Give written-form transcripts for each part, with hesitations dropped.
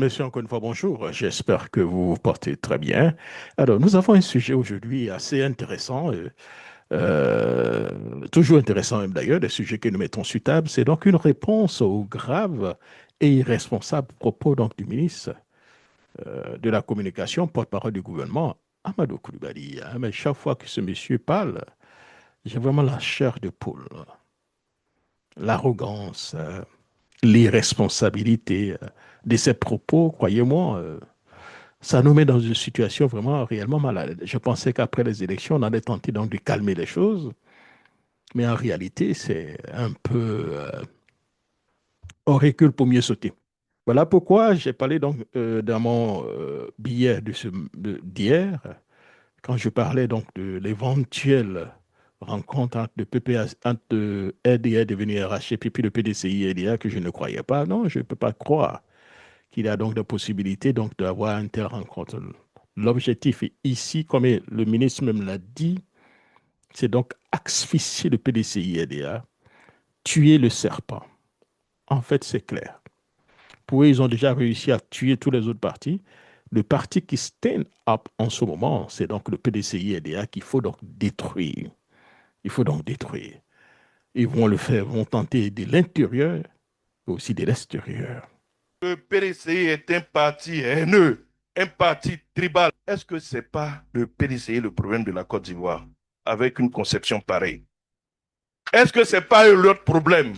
Monsieur, encore une fois, bonjour. J'espère que vous vous portez très bien. Alors, nous avons un sujet aujourd'hui assez intéressant, toujours intéressant même d'ailleurs, des sujets que nous mettons sur table. C'est donc une réponse aux graves et irresponsables propos donc, du ministre de la Communication, porte-parole du gouvernement, Amadou Coulibaly. Hein. Mais chaque fois que ce monsieur parle, j'ai vraiment la chair de poule, l'arrogance, l'irresponsabilité de ses propos, croyez-moi. Ça nous met dans une situation vraiment réellement malade. Je pensais qu'après les élections, on allait tenter donc de calmer les choses, mais en réalité, c'est un peu on recule pour mieux sauter. Voilà pourquoi j'ai parlé donc dans mon billet d'hier, quand je parlais donc de l'éventuelle rencontre entre le PPA, entre RDA devenu RHP et puis le PDCI et RDA que je ne croyais pas. Non, je ne peux pas croire qu'il y a donc des possibilités donc d'avoir une telle rencontre. L'objectif est ici, comme le ministre même l'a dit, c'est donc asphyxier le PDCI-EDA, tuer le serpent. En fait, c'est clair. Pour eux, ils ont déjà réussi à tuer tous les autres partis. Le parti qui stand up en ce moment, c'est donc le PDCI-EDA qu'il faut donc détruire. Il faut donc détruire. Ils vont le faire, vont tenter de l'intérieur et aussi de l'extérieur. Le PDCI est un parti haineux, un parti tribal. Est-ce que ce n'est pas le PDCI le problème de la Côte d'Ivoire avec une conception pareille? Est-ce que ce n'est pas l'autre problème?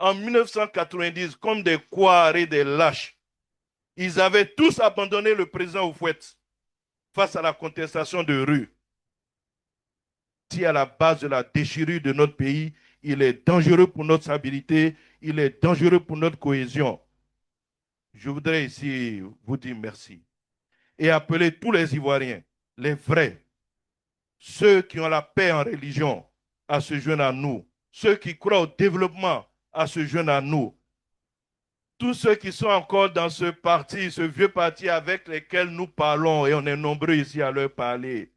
En 1990, comme des couards et des lâches, ils avaient tous abandonné le président Oufouette face à la contestation de rue. Si à la base de la déchirure de notre pays, il est dangereux pour notre stabilité, il est dangereux pour notre cohésion. Je voudrais ici vous dire merci et appeler tous les Ivoiriens, les vrais, ceux qui ont la paix en religion, à se joindre à nous, ceux qui croient au développement, à se joindre à nous. Tous ceux qui sont encore dans ce parti, ce vieux parti avec lequel nous parlons, et on est nombreux ici à leur parler,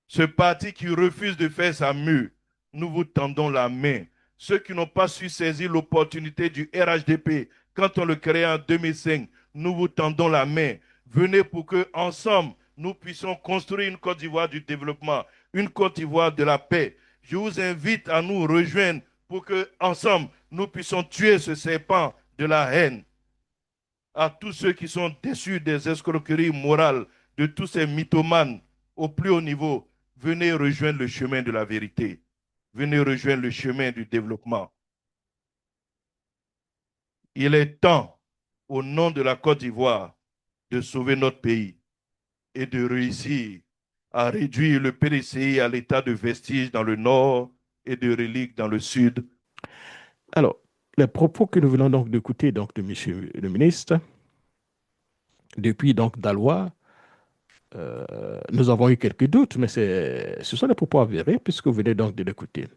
ce parti qui refuse de faire sa mue, nous vous tendons la main. Ceux qui n'ont pas su saisir l'opportunité du RHDP quand on le créait en 2005, nous vous tendons la main. Venez pour que ensemble nous puissions construire une Côte d'Ivoire du développement, une Côte d'Ivoire de la paix. Je vous invite à nous rejoindre pour que ensemble nous puissions tuer ce serpent de la haine. À tous ceux qui sont déçus des escroqueries morales de tous ces mythomanes au plus haut niveau, venez rejoindre le chemin de la vérité. Venez rejoindre le chemin du développement. Il est temps, au nom de la Côte d'Ivoire, de sauver notre pays et de réussir à réduire le PDCI à l'état de vestige dans le nord et de relique dans le sud. Alors, les propos que nous venons donc d'écouter donc de Monsieur le ministre, depuis donc Dalois, nous avons eu quelques doutes, mais ce sont des propos avérés puisque vous venez donc de l'écouter.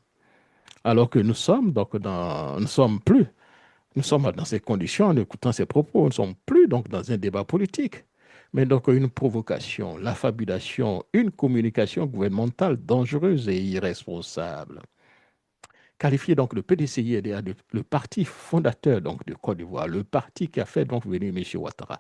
Alors que nous sommes donc nous sommes plus, nous sommes dans ces conditions en écoutant ces propos, nous ne sommes plus donc dans un débat politique, mais donc une provocation, l'affabulation, une communication gouvernementale dangereuse et irresponsable. Qualifier donc le PDCI le parti fondateur donc de Côte d'Ivoire, le parti qui a fait donc venir M. Ouattara.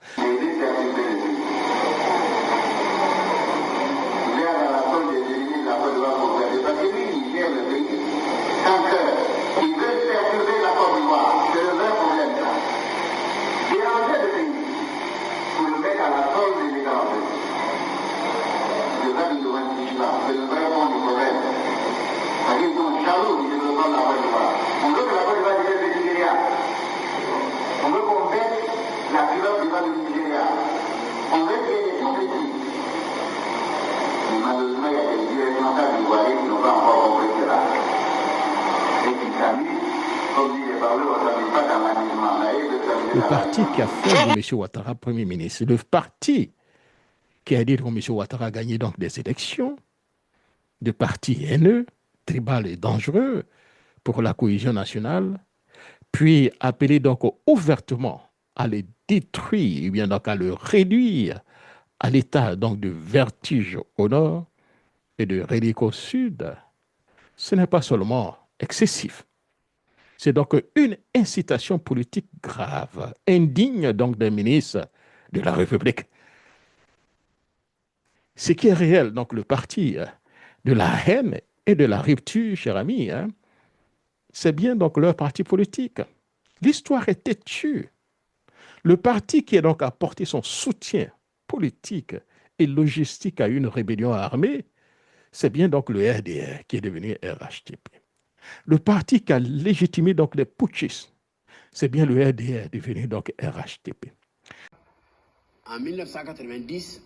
Le parti qui a fait de M. Ouattara Premier ministre, le parti qui a dit que M. Ouattara a gagné donc des élections, de parti haineux, tribal et dangereux pour la cohésion nationale, puis appelé donc ouvertement à les détruire, et bien donc à le réduire à l'état donc de vertige au nord et de relique au sud, ce n'est pas seulement excessif, C'est donc une incitation politique grave, indigne donc d'un ministre de la République. Ce qui est réel, donc le parti de la haine et de la rupture, cher ami, hein, c'est bien donc leur parti politique. L'histoire est têtue. Le parti qui a donc apporté son soutien politique et logistique à une rébellion armée, c'est bien donc le RDR qui est devenu RHTP. Le parti qui a légitimé donc les putschistes, c'est bien le RDR devenu donc RHTP. En 1990,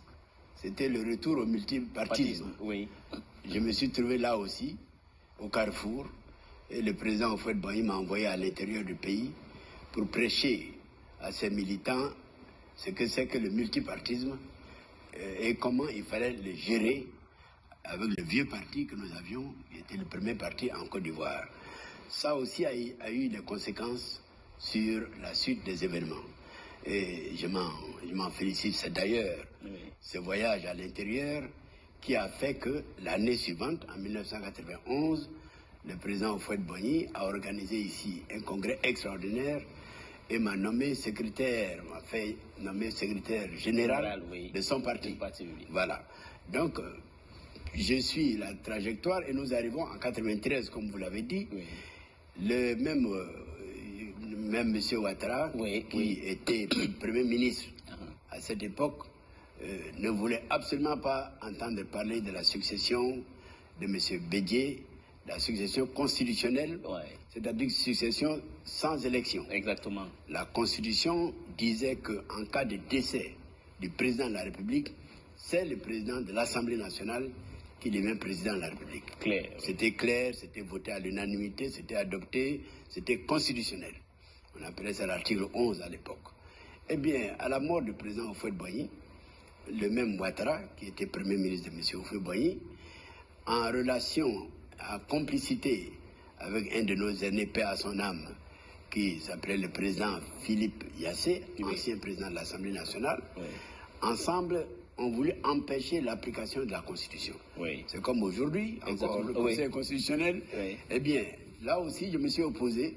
c'était le retour au multipartisme. Oui. Je me suis trouvé là aussi, au Carrefour, et le président Houphouët-Boigny m'a envoyé à l'intérieur du pays pour prêcher à ses militants ce que c'est que le multipartisme et comment il fallait le gérer avec le vieux parti que nous avions, qui était le premier parti en Côte d'Ivoire. Ça aussi a eu des conséquences sur la suite des événements. Et je m'en félicite. C'est d'ailleurs ce voyage à l'intérieur qui a fait que l'année suivante, en 1991, le président Houphouët-Boigny a organisé ici un congrès extraordinaire et m'a fait nommer secrétaire général de son parti. Voilà. Donc, je suis la trajectoire et nous arrivons en 93, comme vous l'avez dit. Oui. Le même M. Ouattara, qui était Premier ministre à cette époque, ne voulait absolument pas entendre parler de la succession de M. Bédié, la succession constitutionnelle, c'est-à-dire une succession sans élection. Exactement. La Constitution disait qu'en cas de décès du président de la République, c'est le président de l'Assemblée nationale qui devient président de la République. Clair. C'était clair, c'était voté à l'unanimité, c'était adopté, c'était constitutionnel. On appelait ça l'article 11 à l'époque. Eh bien, à la mort du président Houphouët-Boigny, le même Ouattara, qui était Premier ministre de M. Houphouët-Boigny, en relation, en complicité avec un de nos aînés, paix à son âme, qui s'appelait le président Philippe Yassé, ancien président de l'Assemblée nationale, ensemble ont voulu empêcher l'application de la Constitution. C'est comme aujourd'hui, encore le Conseil constitutionnel. Eh bien, là aussi, je me suis opposé.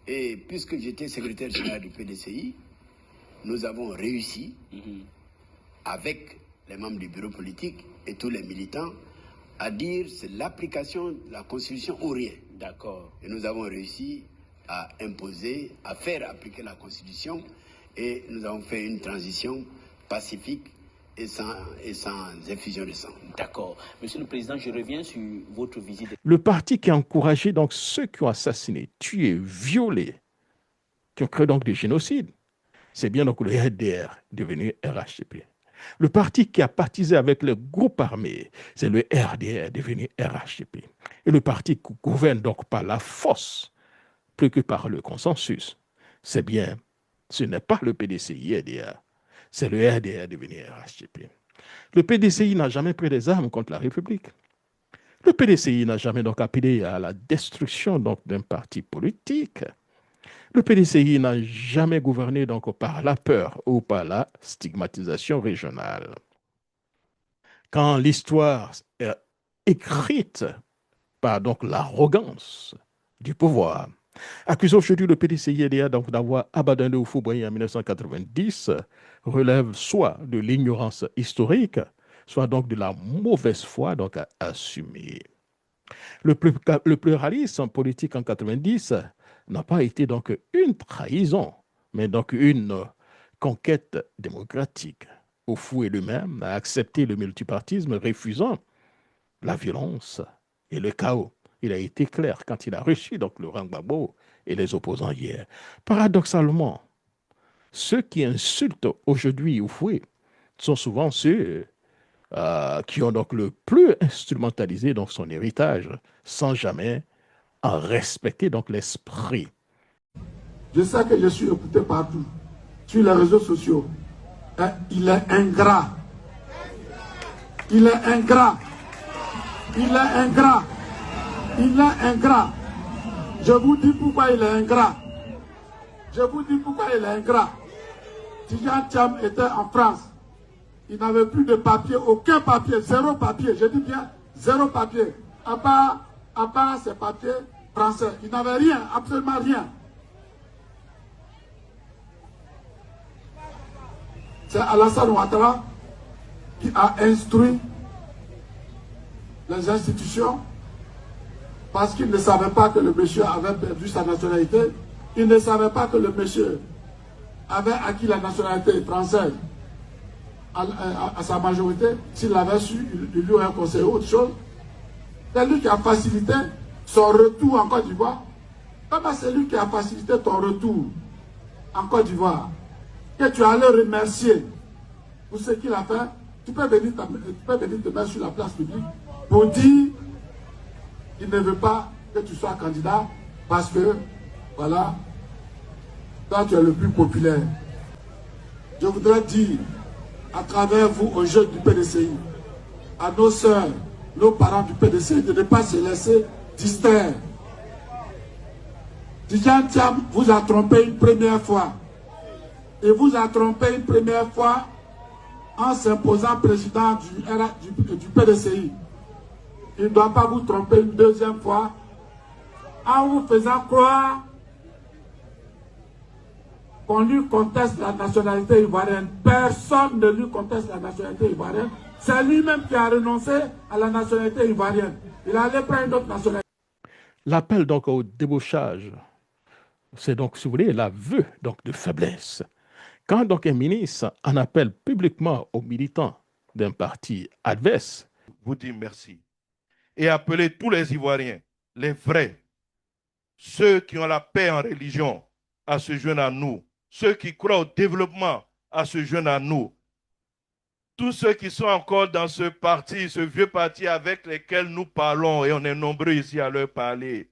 Et puisque j'étais secrétaire général du PDCI, nous avons réussi, avec les membres du bureau politique et tous les militants, à dire c'est l'application de la Constitution ou rien. D'accord. Et nous avons réussi à imposer, à faire appliquer la Constitution et nous avons fait une transition pacifique et sans effusion de sang. D'accord. Monsieur le Président, je reviens sur votre visite. Le parti qui a encouragé donc ceux qui ont assassiné, tué, violé, qui ont créé donc des génocides, c'est bien donc le RDR devenu RHTP. Le parti qui a partisé avec le groupe armé, c'est le RDR devenu RHTP. Et le parti qui gouverne donc par la force, plus que par le consensus, c'est bien, ce n'est pas le PDCI RDR, c'est le RDR devenu RHTP. Le PDCI n'a jamais pris des armes contre la République. Le PDCI n'a jamais donc appelé à la destruction d'un parti politique. Le PDCI n'a jamais gouverné donc par la peur ou par la stigmatisation régionale. Quand l'histoire est écrite par donc l'arrogance du pouvoir, accuse aujourd'hui le PDCI donc d'avoir abandonné Houphouët-Boigny en 1990, relève soit de l'ignorance historique, soit donc de la mauvaise foi donc à assumer. Le pluralisme politique en 90 n'a pas été donc une trahison, mais donc une conquête démocratique. Houphouët lui-même a accepté le multipartisme, refusant la violence et le chaos. Il a été clair quand il a reçu donc Laurent Gbagbo et les opposants hier. Paradoxalement, ceux qui insultent aujourd'hui Houphouët sont souvent ceux qui ont donc le plus instrumentalisé donc son héritage, sans jamais en respecter donc l'esprit. Je sais que je suis écouté partout, sur les réseaux sociaux. Il est ingrat. Il est ingrat. Il est ingrat. Il est ingrat. Je vous dis pourquoi il est ingrat. Je vous dis pourquoi il est ingrat. Tidjane Thiam était en France. Il n'avait plus de papier, aucun papier, zéro papier. Je dis bien zéro papier. À part ses papiers français. Ils n'avaient rien, absolument rien. C'est Alassane Ouattara qui a instruit les institutions parce qu'il ne savait pas que le monsieur avait perdu sa nationalité. Il ne savait pas que le monsieur avait acquis la nationalité française à sa majorité. S'il l'avait su, il lui aurait conseillé autre chose. C'est lui qui a facilité son retour en Côte d'Ivoire. Comment c'est lui qui a facilité ton retour en Côte d'Ivoire, que tu allais remercier pour ce qu'il a fait, tu peux venir te mettre sur la place publique pour dire qu'il ne veut pas que tu sois candidat parce que, voilà, toi tu es le plus populaire. Je voudrais dire à travers vous aux jeunes du PDCI, à nos sœurs, nos parents du PDCI, de ne pas se laisser distraire. Tidjane Thiam vous a trompé une première fois. Et vous a trompé une première fois en s'imposant président du PDCI. Il ne doit pas vous tromper une deuxième fois en vous faisant croire qu'on lui conteste la nationalité ivoirienne. Personne ne lui conteste la nationalité ivoirienne. C'est lui-même qui a renoncé à la nationalité ivoirienne. Il allait prendre une autre nationalité. L'appel donc au débauchage, c'est donc, si vous voulez, l'aveu donc de faiblesse. Quand donc un ministre en appelle publiquement aux militants d'un parti adverse, vous dit merci et appeler tous les Ivoiriens, les vrais, ceux qui ont la paix en religion, à se joindre à nous, ceux qui croient au développement, à se joindre à nous. Tous ceux qui sont encore dans ce parti, ce vieux parti avec lequel nous parlons, et on est nombreux ici à leur parler,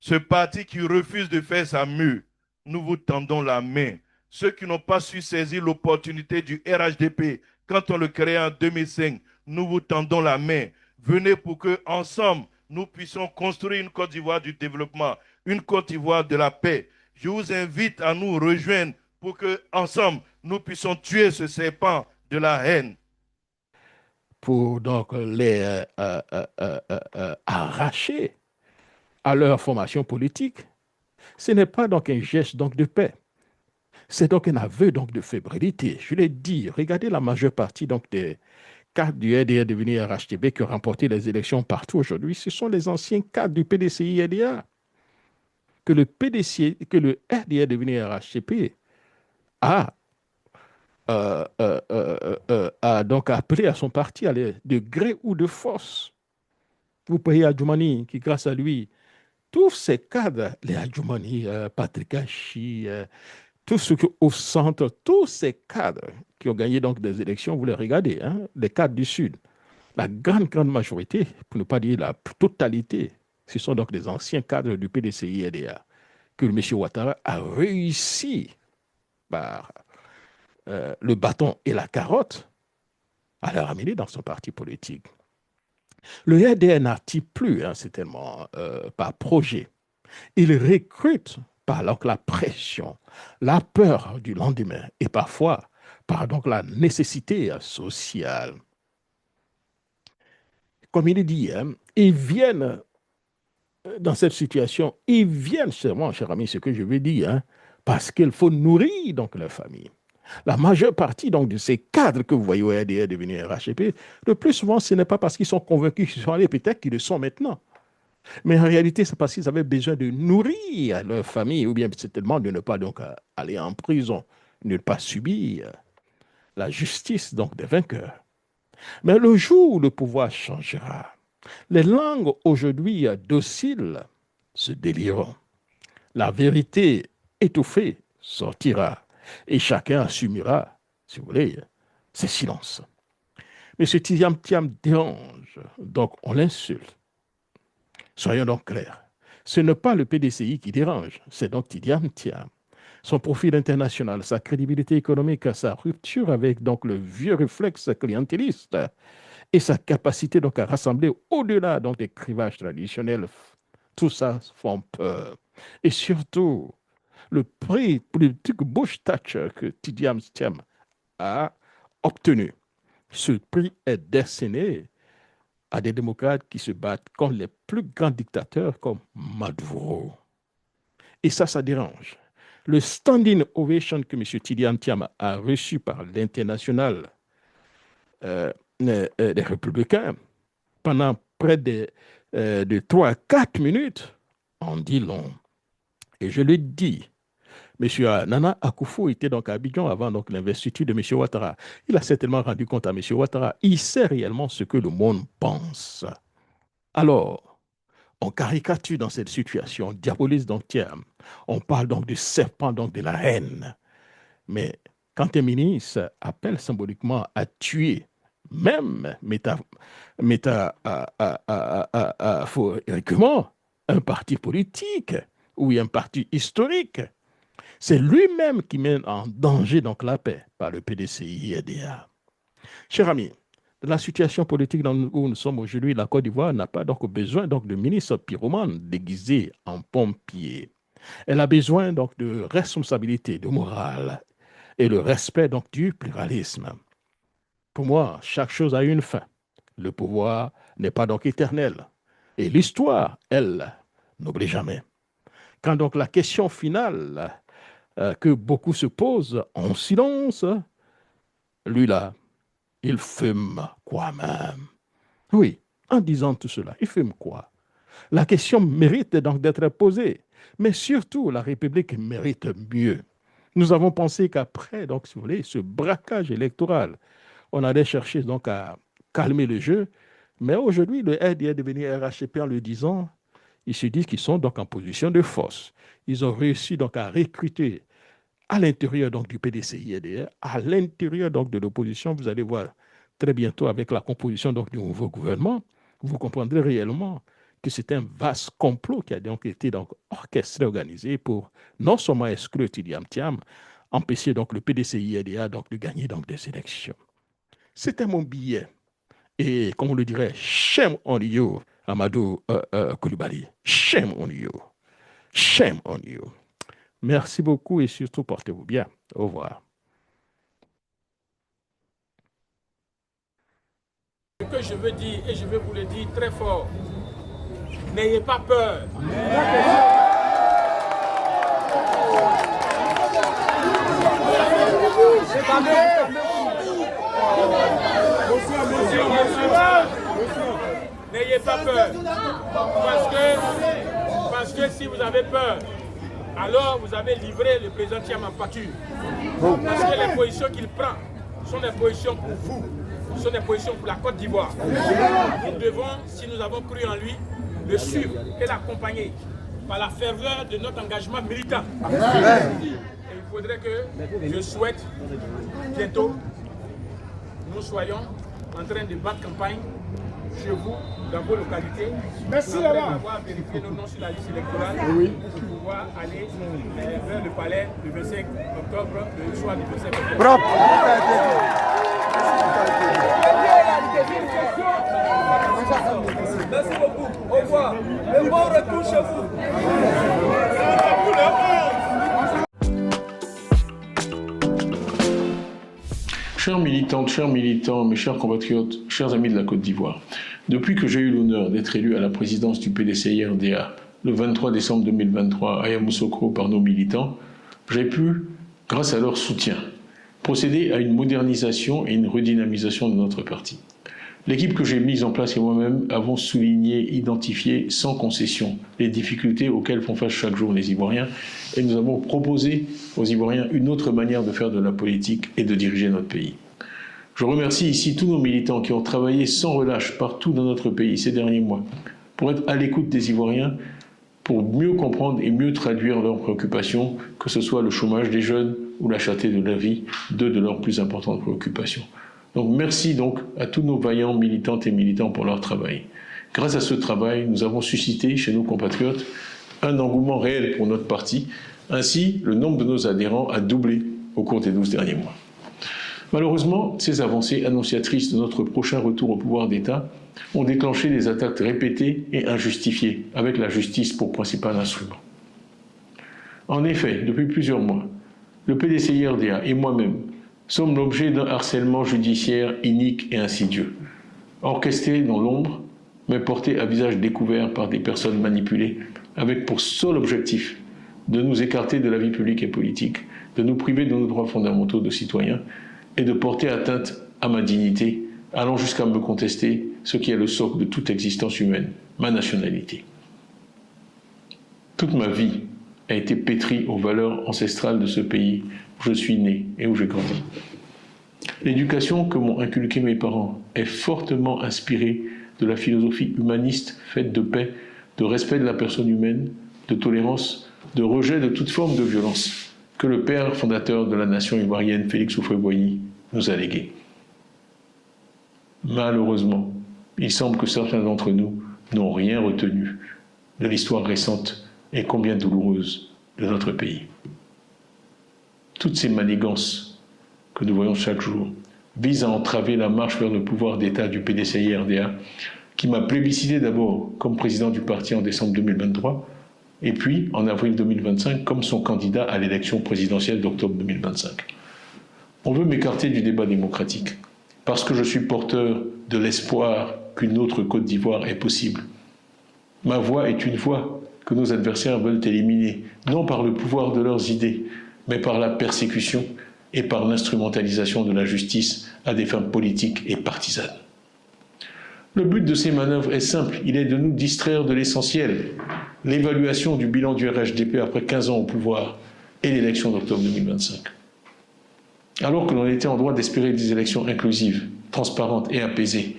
ce parti qui refuse de faire sa mue, nous vous tendons la main. Ceux qui n'ont pas su saisir l'opportunité du RHDP, quand on le crée en 2005, nous vous tendons la main. Venez pour que, ensemble, nous puissions construire une Côte d'Ivoire du développement, une Côte d'Ivoire de la paix. Je vous invite à nous rejoindre pour que, ensemble, nous puissions tuer ce serpent de la haine. Pour donc les arracher à leur formation politique. Ce n'est pas donc un geste donc de paix. C'est donc un aveu donc de fébrilité. Je l'ai dit, regardez la majeure partie donc des cadres du RDR devenu RHTB qui ont remporté les élections partout aujourd'hui. Ce sont les anciens cadres du PDCI RDA. Que le RDR devenu RHTP a donc appelé à son parti à aller de gré ou de force. Vous payez Adjoumani qui, grâce à lui, tous ces cadres, les Adjoumani, Patrick Hachi, tous ceux qui au centre, tous ces cadres qui ont gagné donc des élections, vous les regardez, hein, les cadres du Sud, la grande majorité, pour ne pas dire la totalité, ce sont donc des anciens cadres du PDCI-RDA que M. Ouattara a réussi par le bâton et la carotte à les ramener dans son parti politique. Le RDR n'attire plus, hein, c'est tellement par projet. Il recrute par donc, la pression, la peur du lendemain et parfois par donc, la nécessité sociale. Comme il est dit, hein, ils viennent dans cette situation, ils viennent seulement, cher ami, ce que je veux dire, hein, parce qu'il faut nourrir donc leur famille. La majeure partie donc, de ces cadres que vous voyez au RDR devenir RHP, le plus souvent, ce n'est pas parce qu'ils sont convaincus qu'ils sont allés, peut-être qu'ils le sont maintenant. Mais en réalité, c'est parce qu'ils avaient besoin de nourrir leur famille, ou bien certainement de ne pas donc aller en prison, de ne pas subir la justice donc des vainqueurs. Mais le jour où le pouvoir changera, les langues aujourd'hui dociles se délieront. La vérité étouffée sortira et chacun assumera, si vous voulez, ses silences. Mais ce Tidjane Thiam dérange, donc on l'insulte. Soyons donc clairs. Ce n'est pas le PDCI qui dérange, c'est donc Tidjane Thiam. Son profil international, sa crédibilité économique, sa rupture avec donc le vieux réflexe clientéliste et sa capacité donc à rassembler au-delà donc des clivages traditionnels, tout ça font peur. Et surtout, le prix politique Bush-Thatcher que Tidjane Thiam a obtenu. Ce prix est destiné à des démocrates qui se battent contre les plus grands dictateurs comme Maduro. Et ça dérange. Le standing ovation que M. Tidjane Thiam a reçu par l'international des Républicains pendant près de 3 à 4 minutes en dit long. Et je le dis, M. Nana Akufo était donc à Abidjan avant donc l'investiture de M. Ouattara. Il a certainement rendu compte à M. Ouattara. Il sait réellement ce que le monde pense. Alors, on caricature dans cette situation, on diabolise donc Thiam. On parle donc du serpent, donc de la haine. Mais quand un ministre appelle symboliquement à tuer, même métaphoriquement, un parti politique ou un parti historique, c'est lui-même qui met en danger donc la paix par le PDCI-RDA. Chers amis, dans la situation politique où nous sommes aujourd'hui, la Côte d'Ivoire n'a pas donc besoin donc de ministres pyromanes déguisés en pompiers. Elle a besoin donc de responsabilité, de morale et le respect donc du pluralisme. Pour moi, chaque chose a une fin. Le pouvoir n'est pas donc éternel. Et l'histoire, elle, n'oublie jamais. Quand donc la question finale que beaucoup se posent en silence, lui là, il fume quoi même? Oui, en disant tout cela, il fume quoi? La question mérite donc d'être posée. Mais surtout, la République mérite mieux. Nous avons pensé qu'après, donc, si vous voulez, ce braquage électoral, on allait chercher donc à calmer le jeu. Mais aujourd'hui, le RDA est devenu RHP en le disant, ils se disent qu'ils sont donc en position de force. Ils ont réussi donc à recruter à l'intérieur donc du PDCI-RDA, à l'intérieur donc de l'opposition. Vous allez voir très bientôt avec la composition donc du nouveau gouvernement, vous comprendrez réellement que c'est un vaste complot qui a donc été donc orchestré, organisé pour non seulement exclure Tidjane Thiam, empêcher donc le PDCI-RDA donc de gagner donc des élections. C'était mon billet. Et comme on le dirait, shame on you, Amadou Coulibaly. Shame on you. Shame on you. Merci beaucoup et surtout portez-vous bien. Au revoir. Ce que je veux dire, et je vais vous le dire très fort, n'ayez pas peur. N'ayez pas peur. Parce que si vous avez peur, alors vous avez livré le président Thiam en pâture. Parce que les positions qu'il prend sont des positions pour vous, sont des positions pour la Côte d'Ivoire. Nous devons, si nous avons cru en lui, le suivre et l'accompagner par la ferveur de notre engagement militant. Et il faudrait que, je souhaite, bientôt, nous soyons en train de battre campagne chez vous, dans vos localités. Merci après avoir vérifié nos noms sur la liste électorale pour pouvoir aller vers le palais le 25 octobre, le soir du 25 octobre. Bravo. Merci beaucoup. Au revoir. Et bon retour chez vous. Chers militantes, chers militants, mes chers compatriotes, chers amis de la Côte d'Ivoire, depuis que j'ai eu l'honneur d'être élu à la présidence du PDCI-RDA le 23 décembre 2023 à Yamoussoukro par nos militants, j'ai pu, grâce à leur soutien, procéder à une modernisation et une redynamisation de notre parti. L'équipe que j'ai mise en place et moi-même avons souligné, identifié sans concession les difficultés auxquelles font face chaque jour les Ivoiriens et nous avons proposé aux Ivoiriens une autre manière de faire de la politique et de diriger notre pays. Je remercie ici tous nos militants qui ont travaillé sans relâche partout dans notre pays ces derniers mois pour être à l'écoute des Ivoiriens, pour mieux comprendre et mieux traduire leurs préoccupations, que ce soit le chômage des jeunes ou la cherté de la vie, deux de leurs plus importantes préoccupations. Donc merci donc à tous nos vaillants militantes et militants pour leur travail. Grâce à ce travail, nous avons suscité chez nos compatriotes un engouement réel pour notre parti. Ainsi, le nombre de nos adhérents a doublé au cours des 12 derniers mois. Malheureusement, ces avancées annonciatrices de notre prochain retour au pouvoir d'État ont déclenché des attaques répétées et injustifiées, avec la justice pour principal instrument. En effet, depuis plusieurs mois, le PDCI-RDA et moi-même sommes l'objet d'un harcèlement judiciaire inique et insidieux. orchestrée dans l'ombre, mais portée à visage découvert par des personnes manipulées, avec pour seul objectif de nous écarter de la vie publique et politique, de nous priver de nos droits fondamentaux de citoyens et de porter atteinte à ma dignité, allant jusqu'à me contester ce qui est le socle de toute existence humaine, ma nationalité. Toute ma vie a été pétrie aux valeurs ancestrales de ce pays où je suis né et où j'ai grandi. L'éducation que m'ont inculquée mes parents est fortement inspirée de la philosophie humaniste faite de paix, de respect de la personne humaine, de tolérance, de rejet de toute forme de violence que le père fondateur de la nation ivoirienne, Félix Houphouët-Boigny, nous a légué. Malheureusement, il semble que certains d'entre nous n'ont rien retenu de l'histoire récente et combien douloureuse de notre pays. Toutes ces manigances que nous voyons chaque jour visent à entraver la marche vers le pouvoir d'État du PDCI-RDA, qui m'a plébiscité d'abord comme président du parti en décembre 2023, et puis en avril 2025 comme son candidat à l'élection présidentielle d'octobre 2025. On veut m'écarter du débat démocratique, parce que je suis porteur de l'espoir qu'une autre Côte d'Ivoire est possible. Ma voix est une voix que nos adversaires veulent éliminer, non par le pouvoir de leurs idées, mais par la persécution et par l'instrumentalisation de la justice à des fins politiques et partisanes. Le but de ces manœuvres est simple, il est de nous distraire de l'essentiel, l'évaluation du bilan du RHDP après 15 ans au pouvoir et l'élection d'octobre 2025. Alors que l'on était en droit d'espérer des élections inclusives, transparentes et apaisées,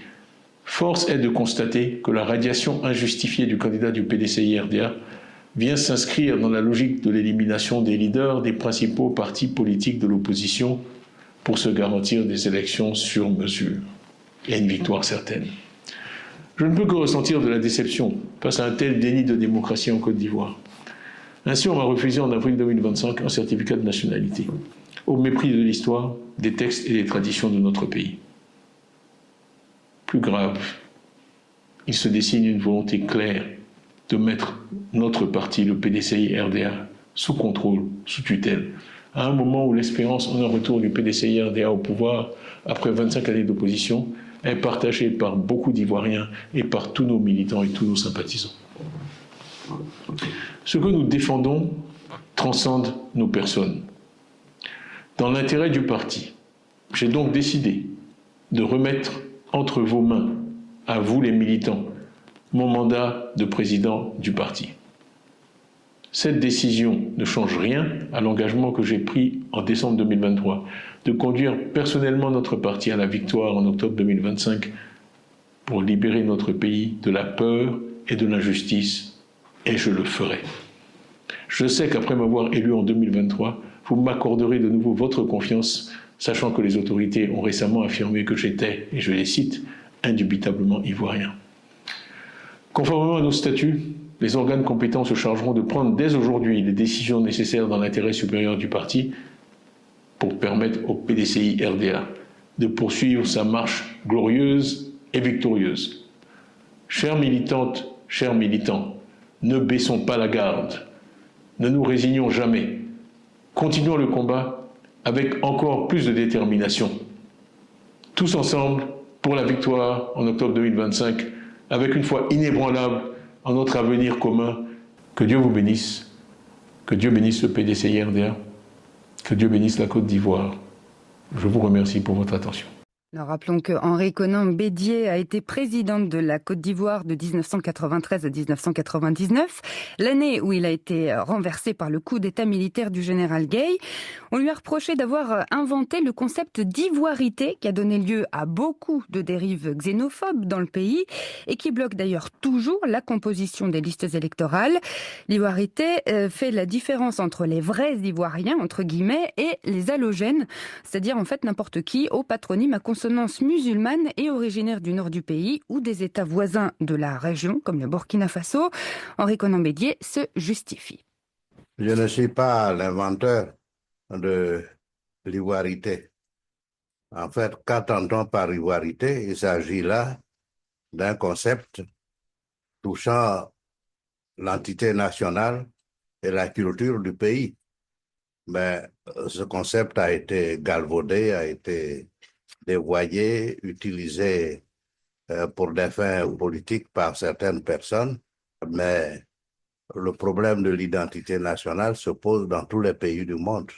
force est de constater que la radiation injustifiée du candidat du PDCI-RDA vient s'inscrire dans la logique de l'élimination des leaders des principaux partis politiques de l'opposition pour se garantir des élections sur mesure et une victoire certaine. Je ne peux que ressentir de la déception face à un tel déni de démocratie en Côte d'Ivoire. Ainsi, on m'a refusé en avril 2025 un certificat de nationalité, au mépris de l'histoire, des textes et des traditions de notre pays. Plus grave, il se dessine une volonté claire de mettre notre parti, le PDCI-RDA, sous contrôle, sous tutelle, à un moment où l'espérance en un retour du PDCI-RDA au pouvoir, après 25 années d'opposition, est partagée par beaucoup d'Ivoiriens et par tous nos militants et tous nos sympathisants. Ce que nous défendons transcende nos personnes. Dans l'intérêt du parti, j'ai donc décidé de remettre entre vos mains, à vous les militants, mon mandat de président du parti. Cette décision ne change rien à l'engagement que j'ai pris en décembre 2023 de conduire personnellement notre parti à la victoire en octobre 2025 pour libérer notre pays de la peur et de l'injustice, et je le ferai. Je sais qu'après m'avoir élu en 2023, vous m'accorderez de nouveau votre confiance, sachant que les autorités ont récemment affirmé que j'étais, et je les cite, indubitablement ivoirien. Conformément à nos statuts, les organes compétents se chargeront de prendre dès aujourd'hui les décisions nécessaires dans l'intérêt supérieur du parti pour permettre au PDCI-RDA de poursuivre sa marche glorieuse et victorieuse. Chères militantes, chers militants, ne baissons pas la garde, ne nous résignons jamais, continuons le combat avec encore plus de détermination. Tous ensemble pour la victoire en octobre 2025, avec une foi inébranlable en notre avenir commun. Que Dieu vous bénisse, que Dieu bénisse le PDCI-RDA, que Dieu bénisse la Côte d'Ivoire. Je vous remercie pour votre attention. Alors rappelons que Henri Konan Bédié a été présidente de la Côte d'Ivoire de 1993 à 1999, l'année où il a été renversé par le coup d'état militaire du général Gueye. On lui a reproché d'avoir inventé le concept d'ivoirité qui a donné lieu à beaucoup de dérives xénophobes dans le pays et qui bloque d'ailleurs toujours la composition des listes électorales. L'ivoirité fait la différence entre les vrais Ivoiriens, entre guillemets, et les allogènes, c'est-à-dire en fait n'importe qui au patronyme à consonance musulmane et originaire du nord du pays ou des États voisins de la région, comme le Burkina Faso. Henri Konan Bédié se justifie. Je ne suis pas l'inventeur de l'ivoirité. En fait, qu'entend-on par ivoirité? Il s'agit là d'un concept touchant l'entité nationale et la culture du pays. Mais ce concept a été galvaudé, a été dévoyé, utilisé pour des fins politiques par certaines personnes, mais le problème de l'identité nationale se pose dans tous les pays du monde.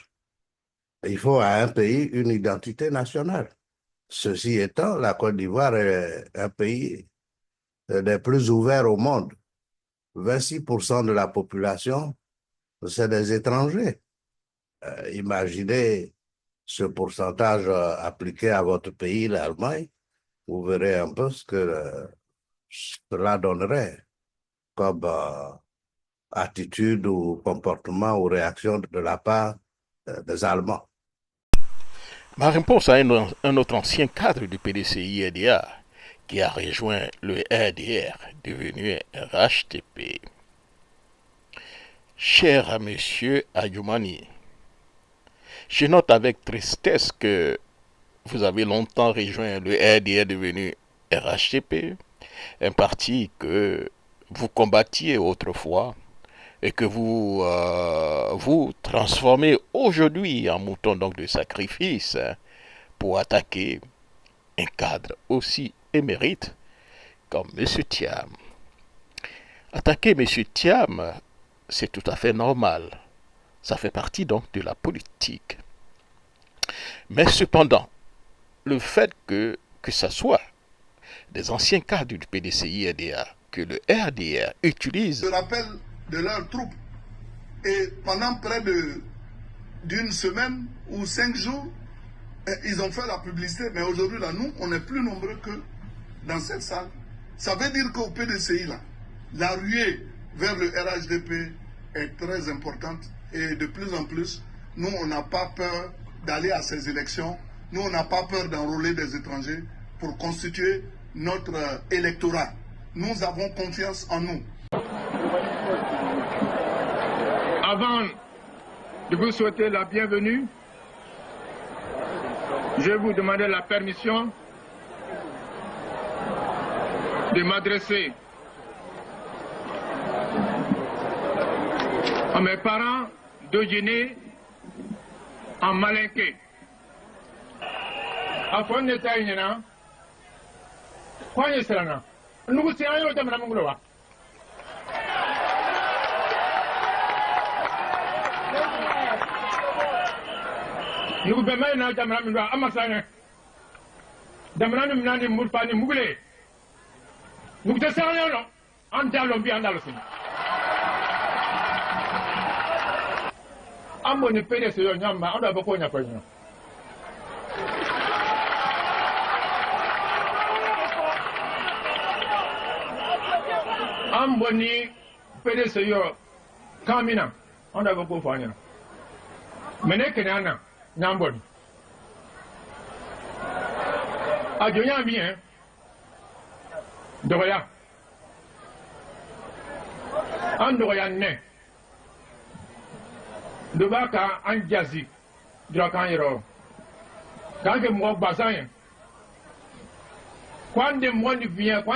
Il faut à un pays une identité nationale. Ceci étant, la Côte d'Ivoire est un pays des plus ouverts au monde. 26% de la population, c'est des étrangers. Imaginez ce pourcentage appliqué à votre pays, l'Allemagne, vous verrez un peu ce que cela donnerait comme attitude ou comportement ou réaction de la part des Allemands. Ma réponse à un autre ancien cadre du PDCI-RDA qui a rejoint le RDR, devenu RHTP. Cher à M. Adjoumani, je note avec tristesse que vous avez longtemps rejoint le RDR devenu RHTP, un parti que vous combattiez autrefois et que vous vous transformez aujourd'hui en mouton donc de sacrifice pour attaquer un cadre aussi émérite comme M. Thiam. Attaquer M. Thiam, c'est tout à fait normal. Ça fait partie donc de la politique. Mais cependant, le fait que ce soit des anciens cadres du PDCI-RDA, que le RDR utilise... Je rappelle de leurs troupes. Et pendant près d'une semaine ou 5 jours, ils ont fait la publicité. Mais aujourd'hui, là, nous, on est plus nombreux que dans cette salle. Ça veut dire qu'au PDCI, là, la ruée vers le RHDP est très importante. Et de plus en plus, nous, on n'a pas peur d'aller à ces élections. Nous, on n'a pas peur d'enrôler des étrangers pour constituer notre électorat. Nous avons confiance en nous. Avant de vous souhaiter la bienvenue, je vais vous demander la permission de m'adresser à mes parents de dîner en malinqué. Afin de taïna, quoi est ce là? Nous vous serons au Tamramangloa. Nous vous permettez de Tamramangloa, Amasane. Damran Nani Mourpani Mouglé. Nous te serons en Dalombi Andalosi. Amoni PDC Yama, on a beaucoup de points. Amboni PDC Kamina, on a beaucoup de points. Menekenana, Namboni. Adjoignant bien, Doria. Andoriane. De baka an jazi drakan yero quand que moi basan quand de moi vient quand